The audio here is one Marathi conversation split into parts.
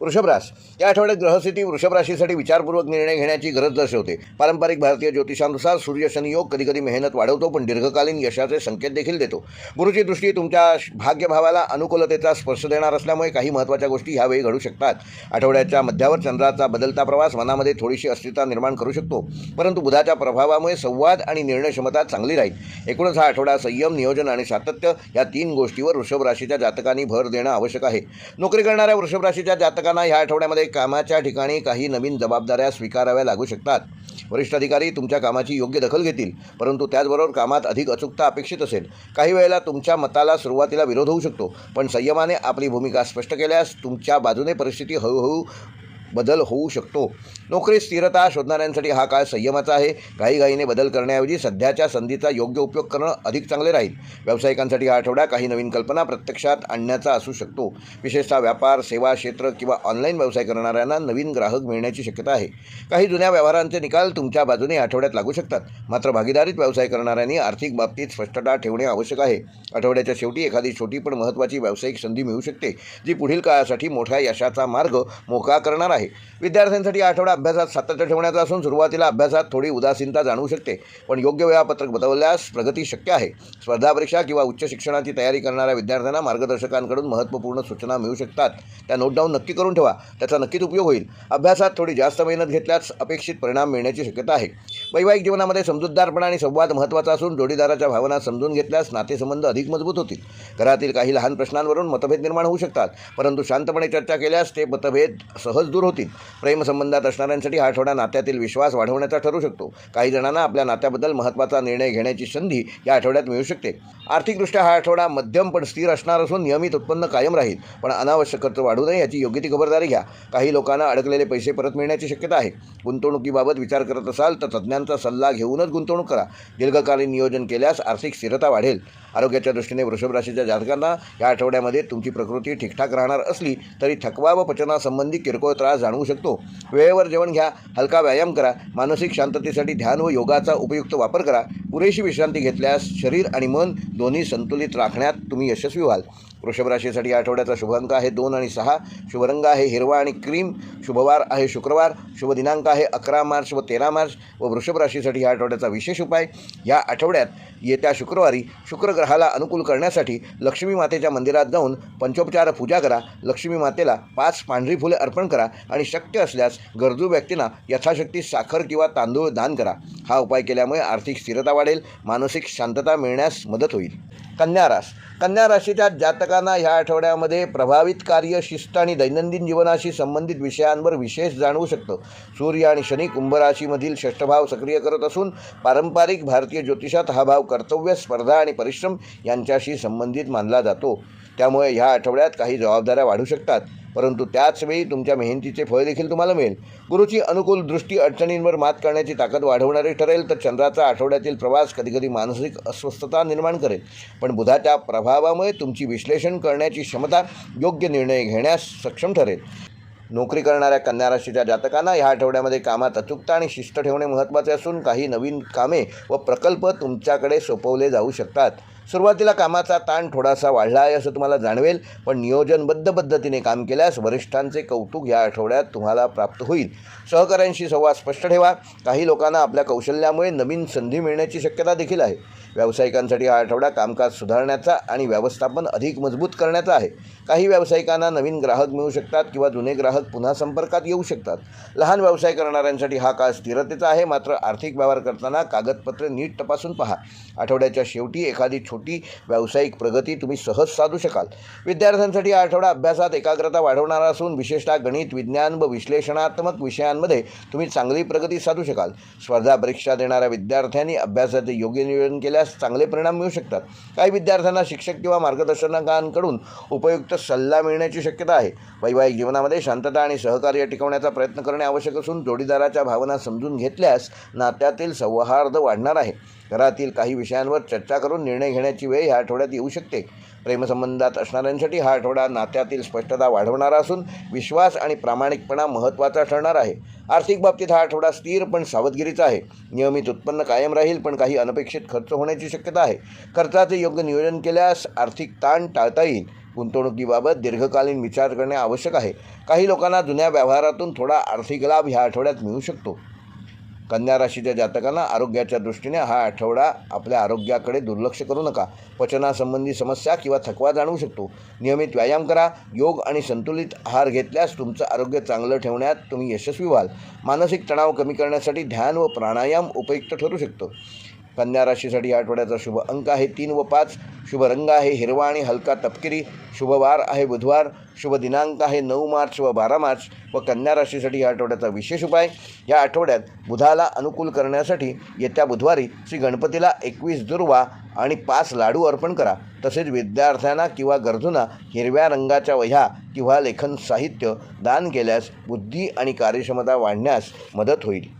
वृषभ रास या आठवड्यात ग्रहस्थिती वृषभ राशीसाठी विचारपूर्वक निर्णय घेण्याची गरज दर्शवते. पारंपरिक भारतीय ज्योतिषानुसार सूर्य शनी योग कधीकधी मेहनत वाढवतो पण दीर्घकालीन यशाचे संकेत देखील देतो. गुरुची दृष्टी तुमच्या भाग्यभावाला अनुकूलतेचा स्पर्श देणार असल्यामुळे काही महत्त्वाच्या गोष्टी ह्यावेळी घडू शकतात. आठवड्याच्या मध्यावर चंद्राचा बदलता प्रवास मनामध्ये थोडीशी अस्थिरता निर्माण करू शकतो, परंतु बुधाच्या प्रभावामुळे संवाद आणि निर्णय क्षमता चांगली राहील. एकूणच हा आठवडा संयम, नियोजन आणि सातत्य या 3 गोष्टीवर वृषभ राशीच्या जातकांनी भर देणं आवश्यक आहे. नोकरी करणाऱ्या वृषभ राशीच्या जातकांना ह्या आठवड्यामध्ये कामाच्या ठिकाणी काही नवीन जबाबदाऱ्या स्वीकाराव्या लागू शकतात. वरिष्ठ अधिकारी तुमच्या कामाची योग्य दखल घेतील, परंतु त्याचबरोबर कामात अधिक अचूकता अपेक्षित असेल. काही वेळेला तुमच्या मताला सुरुवातीला विरोध होऊ शकतो, पण संयमाने आपली भूमिका स्पष्ट केल्यास तुमच्या बाजूने परिस्थिती हळूहळू बदल होऊ शकतो. नोकरीत स्थिरता शोधणाऱ्यांसाठी हा काळ संयमाचा आहे. घाईघाईने बदल करण्याऐवजी सध्याच्या संधीचा योग्य उपयोग करणं अधिक चांगले राहील. व्यावसायिकांसाठी हा आठवडा काही नवीन कल्पना प्रत्यक्षात आणण्याचा असू शकतो. विशेषतः व्यापार, सेवा क्षेत्र किंवा ऑनलाईन व्यवसाय करणाऱ्यांना नवीन ग्राहक मिळण्याची शक्यता आहे. काही जुन्या व्यवहारांचे निकाल तुमच्या बाजूने आठवड्यात लागू शकतात. मात्र भागीदारीत व्यवसाय करणाऱ्यांनी आर्थिक बाबतीत स्पष्टता ठेवणे आवश्यक आहे. आठवड्याच्या शेवटी एखादी छोटी पण महत्त्वाची व्यावसायिक संधी मिळू शकते, जी पुढील काळासाठी मोठ्या यशाचा मार्ग मोकळा करणार आहे. विद्यार्थ्यांसाठी हा आठवडा अभ्यासात सातत्य ठेवण्याचा असून सुरुवातीला अभ्यासात थोडी उदासीनता जाणवू शकते, पण योग्य वेळापत्रक बदलल्यास प्रगती शक्य आहे. स्पर्धा परीक्षा किंवा उच्च शिक्षणाची तयारी करणाऱ्या विद्यार्थ्यांना मार्गदर्शकांकडून महत्त्वपूर्ण सूचना मिळू शकतात. त्या नोट डाऊन नक्की करून ठेवा, त्याचा नक्कीच उपयोग होईल. अभ्यासात थोडी जास्त मेहनत घेतल्यास अपेक्षित परिणाम मिळण्याची शक्यता आहे. वैवाहिक जीवनामध्ये समजूतदारपणा आणि संवाद महत्त्वाचा असून जोडीदाराच्या भावना समजून घेतल्यास नातेसंबंध अधिक मजबूत होतील. घरातील काही लहान प्रश्नांवरून मतभेद निर्माण होऊ शकतात, परंतु शांतपणे चर्चा केल्यास ते मतभेद सहज दूर होतील. प्रेमसंबंधात असणाऱ्यांसाठी हा आठवडा नात्यातील विश्वास वाढवण्याचा ठरू शकतो. काही जणांना आपल्या नात्याबद्दल महत्त्वाचा निर्णय घेण्याची संधी या आठवड्यात मिळू शकते. आर्थिकदृष्ट्या हा आठवडा मध्यम पण स्थिर असणार असून नियमित उत्पन्न कायम राहील, पण अनावश्यक खर्च वाढू नये याची योग्य ती खबरदारी घ्या. काही लोकांना अडकलेले पैसे परत मिळण्याची शक्यता आहे. गुंतवणुकीबाबत विचार करत असाल तर तज्ज्ञांचा सल्ला घेऊनच गुंतवणूक करा. दीर्घकालीन नियोजन केल्यास आर्थिक स्थिरता वाढेल. आरोग्याच्या दृष्टीने वृषभ राशीच्या जातकांना या आठवड्यामध्ये तुमची प्रकृती ठीकठाक राहणार असली तरी थकवा व पचनासंबंधी किरकोळ त्रास जाणवू शकतो. वेळेवर जेवण घ्या, हलका व्यायाम करा. मानसिक शांततेसाठी ध्यान व योगाचा उपयुक्त वापर करा. पुरेशी विश्रांती घेतल्यास शरीर आणि मन दोन्ही संतुलित राखण्यात तुम्ही यशस्वी व्हाल. वृषभ राशीसाठी आठवड्याचा शुभ अंक आहे 2 आणि 6. शुभ रंग आहे हिरवा आणि क्रीम. शुभवार आहे शुक्रवार. शुभ दिनांक आहे 11 मार्च व 13 मार्च. व वृषभ राशीसाठी या आठवड्याचा विशेष उपाय: या आठवड्यात येत्या शुक्रवारी शुक्र ग्रहाला अनुकूल करण्यासाठी लक्ष्मी मातेच्या मंदिरात जाऊन पंचोपचार पूजा करा. लक्ष्मी मातेला 5 पांढरी फुले अर्पण करा आणि शक्य असल्यास गरजू व्यक्तींना यथाशक्ती साखर किंवा तांदूळ दान करा. हा उपाय केल्यामुळे आर्थिक स्थिरता वाढेल, मानसिक शांतता मिळण्यास मदत होईल. कन्या रास कन्या राशीच्या जातकांना ह्या आठवड्यामध्ये प्रभावित कार्य, शिस्त आणि दैनंदिन जीवनाशी संबंधित विषयांवर विशेष जाणवू शकतं. सूर्य आणि शनी कुंभ राशीमधील षष्ठभाव सक्रिय करत असून पारंपरिक भारतीय ज्योतिषात हा भाव कर्तव्य, स्पर्धा आणि परिश्रम यांच्याशी संबंधित मानला जातो. त्यामुळे ह्या आठवड्यात काही जबाबदाऱ्या वाढू शकतात, परंतु त्याचवेळी तुमच्या मेहनतीचे फळ देखील तुम्हाला मिळेल. गुरुची अनुकूल दृष्टी अडचणींवर मात करण्याची ताकद वाढवणारी ठरेल, तर चंद्राचा आठवड्यातील प्रवास कधीकधी मानसिक अस्वस्थता निर्माण करेल. पण बुधाच्या प्रभावामुळे तुमची विश्लेषण करण्याची क्षमता योग्य निर्णय घेण्यास सक्षम ठरेल. नोकरी करणाऱ्या कन्या राशीच्या जातकांना ह्या आठवड्यामध्ये कामात अचूकता आणि शिस्त ठेवणे महत्त्वाचे असून काही नवीन कामे व प्रकल्प तुमच्याकडे सोपवले जाऊ शकतात. सुरुवातीला कामाचा ताण थोडासा वाढला आहे असं तुम्हाला जाणवेल, पण नियोजनबद्ध पद्धतीने काम केल्यास वरिष्ठांचे कौतुक या आठवड्यात तुम्हाला प्राप्त होईल. सहकाऱ्यांशी संवाद स्पष्ट ठेवा. काही लोकांना आपल्या कौशल्यामुळे नवीन संधी मिळण्याची शक्यता देखील आहे. व्यावसायिकांसाठी हा आठवडा कामकाज सुधारण्याचा आणि व्यवस्थापन अधिक मजबूत करण्याचा आहे. काही व्यावसायिकांना नवीन ग्राहक मिळू शकतात किंवा जुने ग्राहक पुन्हा संपर्कात येऊ शकतात. लहान व्यवसाय करणाऱ्यांसाठी हा काळ स्थिरतेचा आहे, मात्र आर्थिक व्यवहार करताना कागदपत्रे नीट तपासून पहा. आठवड्याच्या शेवटी एखादी छोटी व्यावसायिक प्रगती तुम्ही सहज साधू शकाल. विद्यार्थ्यांसाठी हा आठवडा अभ्यासात एकाग्रता वाढवणारा असून विशेषतः गणित, विज्ञान व विश्लेषणात्मक विषयांमध्ये तुम्ही चांगली प्रगती साधू शकाल. स्पर्धा परीक्षा देणाऱ्या विद्यार्थ्यांनी अभ्यासाचे योग्य नियोजन केल्यास चांगले परिणाम मिळू शकतात. काही विद्यार्थ्यांना शिक्षक किंवा मार्गदर्शकांकडून उपयुक्त सल्ला मिळण्याची शक्यता आहे. वैवाहिक जीवनामध्ये शांतता आणि सहकार्य टिकवण्याचा प्रयत्न करणे आवश्यक असून जोडीदाराच्या भावना समजून घेतल्यास नात्यातील सौहार्द वाढणार आहे. घरातील काही विषयांवर चर्चा करून निर्णय घेण्याची वेळ ह्या आठवड्यात येऊ शकते. प्रेमसंबंधात असणाऱ्यांसाठी हा आठवडा नात्यातील स्पष्टता वाढवणारा असून विश्वास आणि प्रामाणिकपणा महत्त्वाचा ठरणार आहे. आर्थिक बाबतीत हा आठवडा स्थिर पण सावधगिरीचा आहे. नियमित उत्पन्न कायम राहील, पण काही अनपेक्षित खर्च होण्याची शक्यता आहे. खर्चाचे योग्य नियोजन केल्यास आर्थिक ताण टाळता येईल. गुंतवणुकीबाबत दीर्घकालीन विचार करणे आवश्यक आहे. काही लोकांना जुन्या व्यवहारातून थोडा आर्थिक लाभ ह्या आठवड्यात मिळू शकतो. कन्या राशीच्या जातकांना आरोग्याच्या दृष्टीने हा आठवडा आपल्या आरोग्याकडे दुर्लक्ष करू नका. पचनासंबंधी समस्या किंवा थकवा जाणवू शकतो. नियमित व्यायाम करा. योग आणि संतुलित आहार घेतल्यास तुमचं आरोग्य चांगलं ठेवण्यात तुम्ही यशस्वी व्हाल. मानसिक तणाव कमी करण्यासाठी ध्यान व प्राणायाम उपयुक्त ठरू शकतो. कन्या राशीसाठी या आठवड्याचा शुभ अंक आहे 3 व 5. शुभ रंग आहे हिरवा आणि हलका तपकिरी. शुभ वार आहे बुधवार. शुभ दिनांक आहे 9 मार्च व 12 मार्च. व कन्या राशीसाठी या आठवड्याचा विशेष उपाय, या आठवड्यात बुधाला अनुकूल करण्यासाठी येत्या बुधवारी श्री गणपतीला 21 दुर्वा आणि 5 लाडू अर्पण करा. तसेच विद्यार्थ्यांना किंवा गरजूंना हिरव्या रंगाच्या वह्या किंवा लेखन साहित्य दान केल्यास बुद्धी आणि कार्यक्षमता वाढण्यास मदत होईल.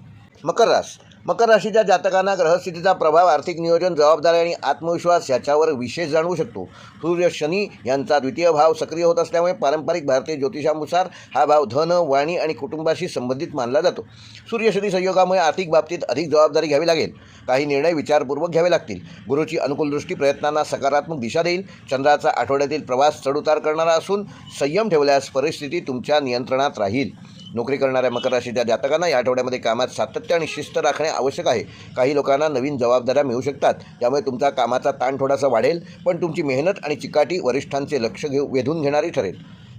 मकर राशीच्या जातकांना ग्रहस्थितीचा प्रभाव आर्थिक नियोजन, जबाबदारी आणि आत्मविश्वास याच्यावर विशेष जाणवू शकतो. सूर्य शनी यांचा द्वितीय भाव सक्रिय होत असल्यामुळे पारंपरिक भारतीय ज्योतिषानुसार हा भाव धन, वाणी आणि कुटुंबाशी संबंधित मानला जातो. सूर्य शनी संयोगामुळे आर्थिक बाबतीत अधिक जबाबदारी घ्यावी लागेल. काही निर्णय विचारपूर्वक घ्यावे लागतील. गुरुची अनुकूल दृष्टी प्रयत्नांना सकारात्मक दिशा देईल. चंद्राचा आठवड्यातील प्रवास चढउतार करणारा असून संयम ठेवल्यास परिस्थिती तुमच्या नियंत्रणात राहील. नोकरी करणाऱ्या मकर राशीच्या जातकांना या आठवड्यामध्ये कामात सातत्य आणि शिस्त राखणे आवश्यक आहे. काही लोकांना नवीन जबाबदाऱ्या मिळू शकतात, त्यामुळे तुमचा कामाचा ताण थोडासा वाढेल, पण तुमची मेहनत आणि चिकाटी वरिष्ठांचे लक्ष वेधून घेणारी ठरेल.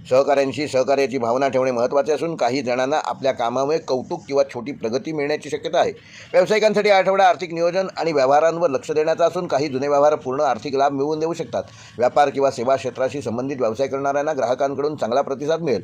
सहकाऱ्यांशी सहकार्याची भावना ठेवणे महत्त्वाचे असून काही जणांना आपल्या कामामुळे कौतुक किंवा छोटी प्रगती मिळण्याची शक्यता आहे. व्यावसायिकांसाठी आठवडा आर्थिक नियोजन आणि व्यवहारांवर लक्ष देण्याचा असून काही जुने व्यवहार पूर्ण आर्थिक लाभ मिळवून देऊ शकतात. व्यापार किंवा सेवा क्षेत्राशी संबंधित व्यवसाय करणाऱ्यांना ग्राहकांकडून चांगला प्रतिसाद मिळेल.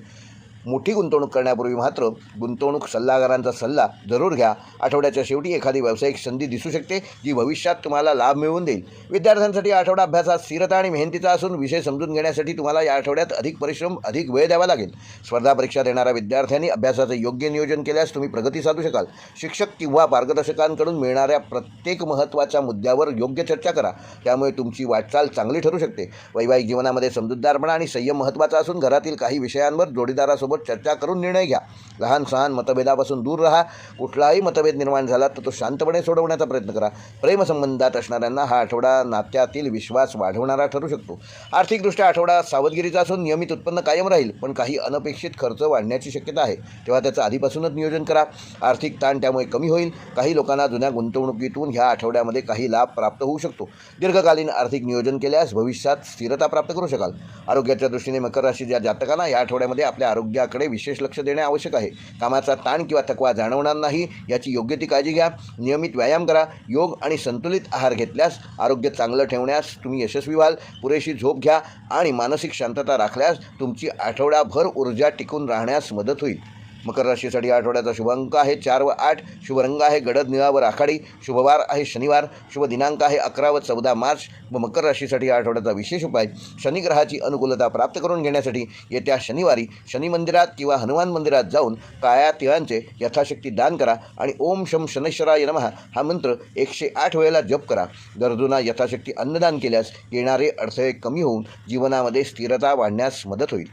मोठी गुंतवणूक करण्यापूर्वी मात्र गुंतवणूक सल्लागारांचा सल्ला जरूर घ्या. आठवड्याच्या शेवटी एखादी व्यावसायिक संधी दिसू शकते जी भविष्यात तुम्हाला लाभ मिळवून देईल. विद्यार्थ्यांसाठी आठवडा अभ्यासात स्थिरता आणि मेहनतीचा असून विषय समजून घेण्यासाठी तुम्हाला या आठवड्यात अधिक परिश्रम, अधिक वेळ द्यावा लागेल. स्पर्धा परीक्षा देणाऱ्या विद्यार्थ्यांनी अभ्यासाचे योग्य नियोजन केल्यास तुम्ही प्रगती साधू शकाल. शिक्षक किंवा मार्गदर्शकांकडून मिळणाऱ्या प्रत्येक महत्त्वाच्या मुद्द्यावर योग्य चर्चा करा, त्यामुळे तुमची वाटचाल चांगली ठरू शकते. वैवाहिक जीवनामध्ये समजूतदारपणा आणि संयम महत्त्वाचा असून घरातील काही विषयांवर जोडीदारासोबत चर्चा करून निर्णय घ्या. लहान सहान मतभेदापासून दूर राहा. कुठलाही मतभेद निर्माण झाला तर तो शांतपणे सोडवण्याचा प्रयत्न करा. प्रेमसंबंधात असणाऱ्यांना हा आठवडा नात्यातील विश्वास वाढवणारा ठरू शकतो. आर्थिकदृष्ट्या आठवडा सावधगिरीचा असून नियमित उत्पन्न कायम राहील, पण काही अनपेक्षित खर्च वाढण्याची शक्यता आहे, तेव्हा त्याचं आधीपासूनच नियोजन करा. आर्थिक ताण त्यामुळे कमी होईल. काही लोकांना जुन्या गुंतवणुकीतून ह्या आठवड्यामध्ये काही लाभ प्राप्त होऊ शकतो. दीर्घकालीन आर्थिक नियोजन केल्यास भविष्यात स्थिरता प्राप्त करू शकाल. आरोग्याच्या दृष्टीने मकर राशीच्या जातकांना या आठवड्यामध्ये आपल्या आरोग्याकडे विशेष लक्ष देणे आवश्यक आहे. कामाचा ताण किंवा थकवा जाणवणार नाही याची योग्य ती काळजी घ्या. नियमित व्यायाम करा. योग आणि संतुलित आहार घेतल्यास आरोग्य चांगलं ठेवण्यास तुम्ही यशस्वी व्हाल. पुरेशी झोप घ्या आणि मानसिक शांतता राखल्यास तुमची आठवडाभर ऊर्जा टिकून राहण्यास मदत होईल. मकर राशीसाठी या आठवड्याचा शुभ अंक आहे 4 व 8. शुभ रंग आहे गडद निळा व राखाडी. शुभवार आहे शनिवार. शुभ दिनांक आहे 11 व 14 मार्च. व मकर राशीसाठी या आठवड्याचा विशेष उपाय, शनी ग्रहाची अनुकूलता प्राप्त करून घेण्यासाठी येत्या शनिवारी शनी मंदिरात किंवा हनुमान मंदिरात जाऊन काळ्या तिळांचे यथाशक्ती दान करा आणि ओम शम शनैश्वराय नमः हा मंत्र 108 वेळेला जप करा. गरजूंना यथाशक्ती अन्नदान केल्यास येणारे अडथळे कमी होऊन जीवनामध्ये स्थिरता वाढण्यास मदत होईल.